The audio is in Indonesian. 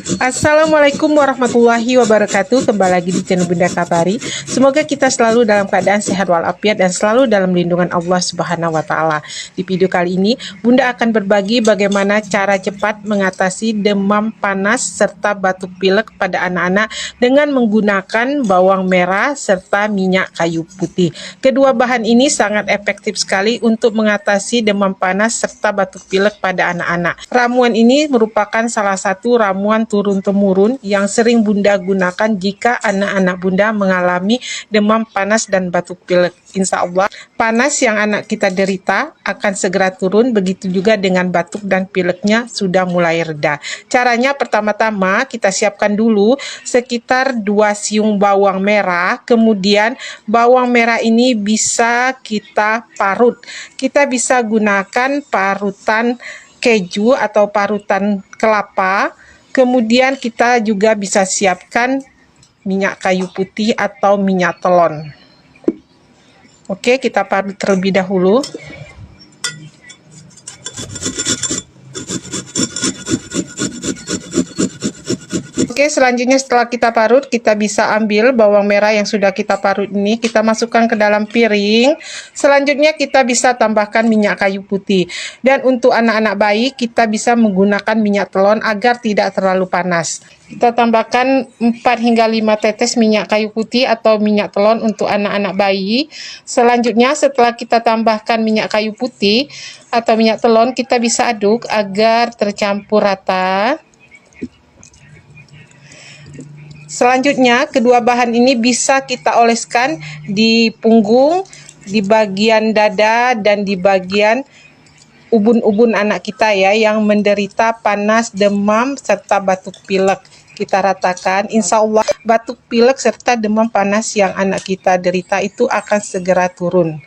Assalamualaikum warahmatullahi wabarakatuh. Kembali lagi di channel Bunda Kabari. Semoga kita selalu dalam keadaan sehat walafiat dan selalu dalam lindungan Allah Subhanahu wa taala. Di video kali ini, Bunda akan berbagi bagaimana cara cepat mengatasi demam panas serta batuk pilek pada anak-anak dengan menggunakan bawang merah serta minyak kayu putih. Kedua bahan ini sangat efektif sekali untuk mengatasi demam panas serta batuk pilek pada anak-anak. Ramuan ini merupakan salah satu ramuan turun-temurun yang sering Bunda gunakan jika anak-anak Bunda mengalami demam panas dan batuk pilek. Insya Allah, panas yang anak kita derita akan segera turun, begitu juga dengan batuk dan pileknya sudah mulai reda. Caranya pertama-tama kita siapkan dulu sekitar 2 siung bawang merah, kemudian bawang merah ini bisa kita parut. Kita bisa gunakan parutan keju atau parutan kelapa. Kemudian kita juga bisa siapkan minyak kayu putih atau minyak telon. Oke, kita parut terlebih dahulu. Oke, selanjutnya setelah kita parut, kita bisa ambil bawang merah yang sudah kita parut ini, kita masukkan ke dalam piring. Selanjutnya kita bisa tambahkan minyak kayu putih. Dan untuk anak-anak bayi, kita bisa menggunakan minyak telon agar tidak terlalu panas. Kita tambahkan 4 hingga 5 tetes minyak kayu putih atau minyak telon untuk anak-anak bayi. Selanjutnya setelah kita tambahkan minyak kayu putih atau minyak telon, kita bisa aduk agar tercampur rata. Selanjutnya, kedua bahan ini bisa kita oleskan di punggung, di bagian dada, dan di bagian ubun-ubun anak kita ya, yang menderita panas, demam, serta batuk pilek. Kita ratakan, insya Allah batuk pilek serta demam panas yang anak kita derita itu akan segera turun.